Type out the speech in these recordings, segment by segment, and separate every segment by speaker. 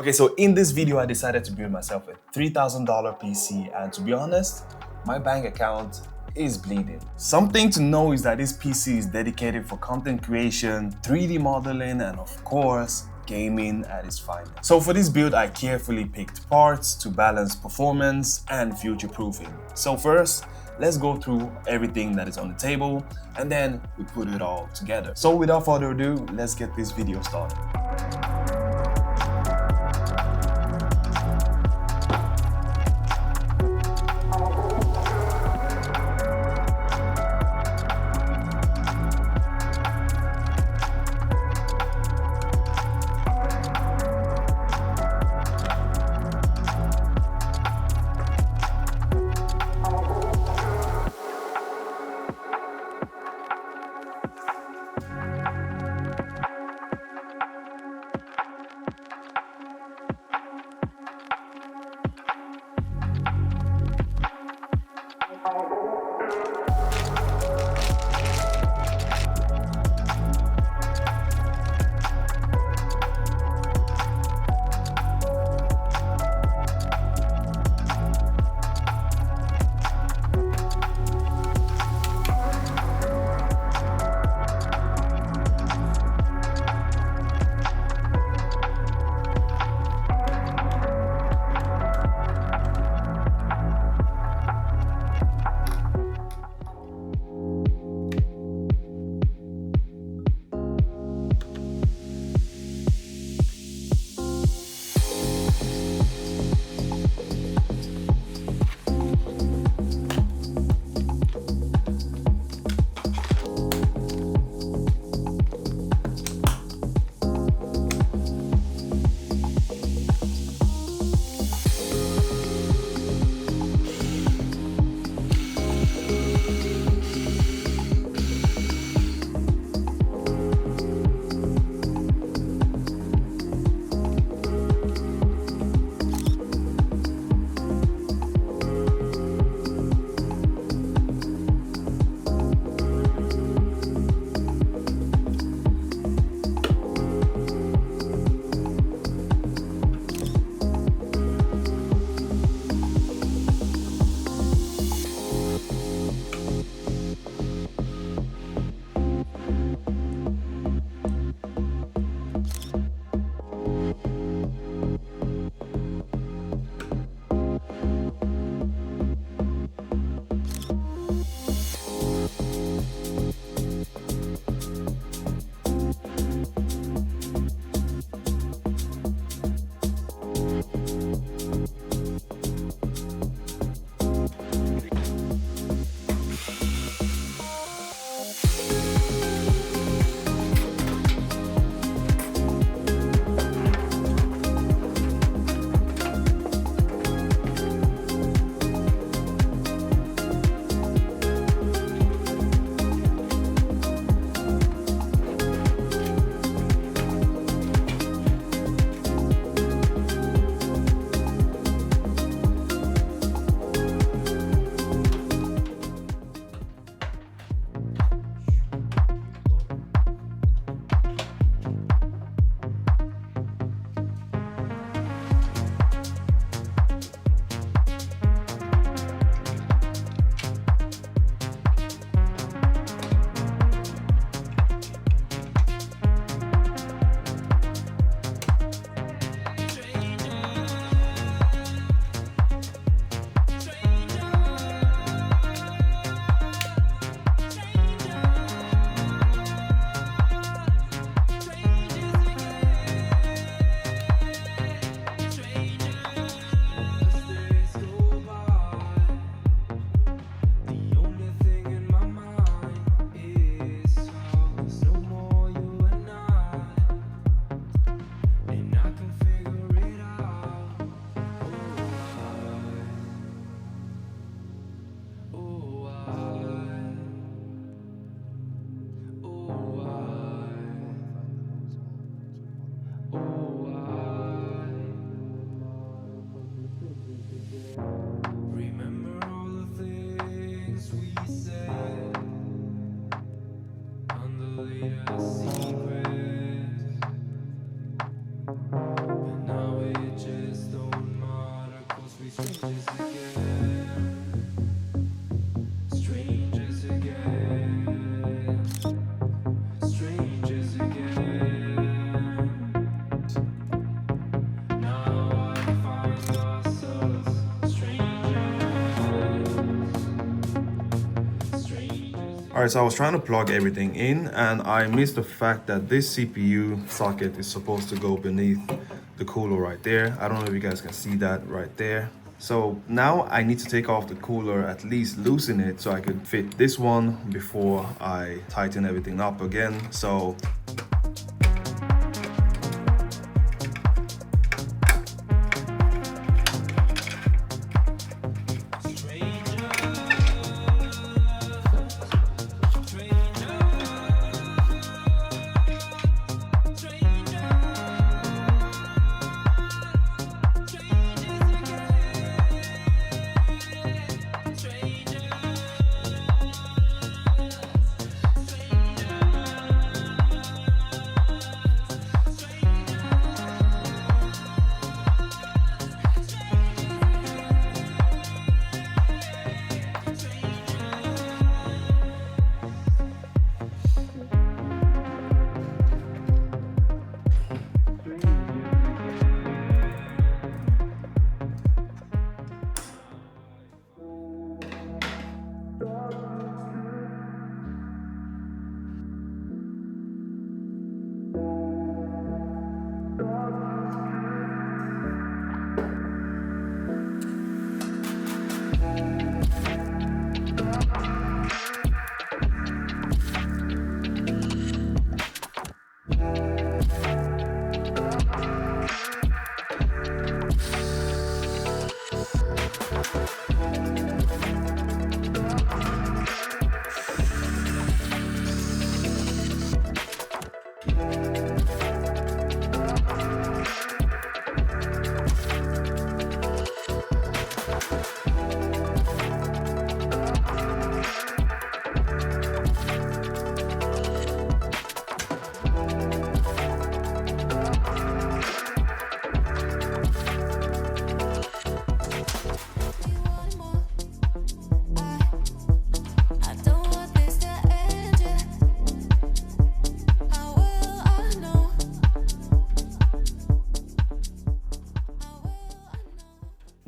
Speaker 1: Okay, so in this video, I decided to build myself a $3,000 PC, and to be honest, my bank account is bleeding. Something to know is that this PC is dedicated for content creation, 3D modeling, and of course, gaming at its finest. So for this build, I carefully picked parts to balance performance and future-proofing. So first, let's go through everything that is on the table, and then we put it all together. So without further ado, let's get this video started. All right, so I was trying to plug everything in and I missed the fact that this CPU socket is supposed to go beneath the cooler right there. I don't know if you guys can see that right there. So now I need to take off the cooler, at least loosen it so I could fit this one before I tighten everything up again. So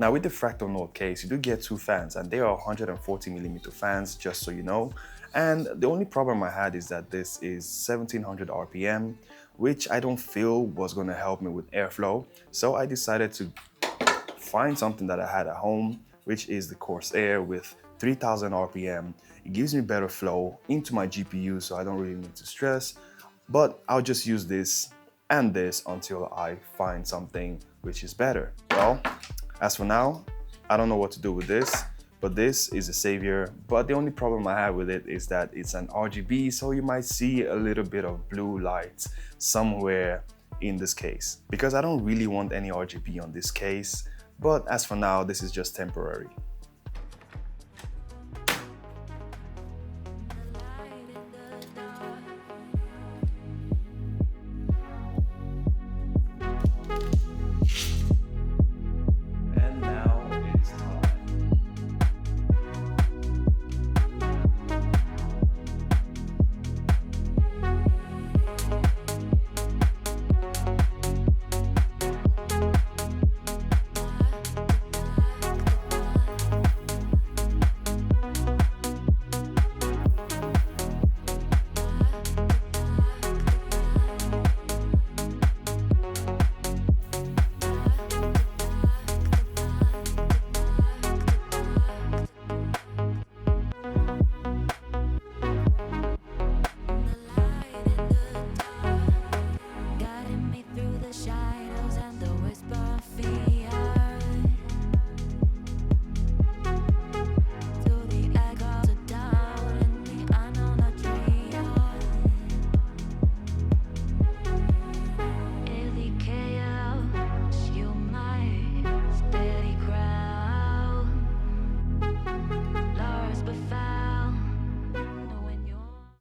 Speaker 1: now with the Fractual North case, you do get two fans and they are 140mm fans, just so you know. And the only problem I had is that this is 1700 RPM, which I don't feel was gonna help me with airflow. So I decided to find something that I had at home, which is the Corsair with 3000 RPM. It gives me better flow into my GPU, so I don't really need to stress. But I'll just use this and this until I find something which is better. Well, as for now, I don't know what to do with this, but this is a savior. But the only problem I have with it is that it's an RGB, so you might see a little bit of blue lights somewhere in this case, because I don't really want any RGB on this case. But as for now, this is just temporary.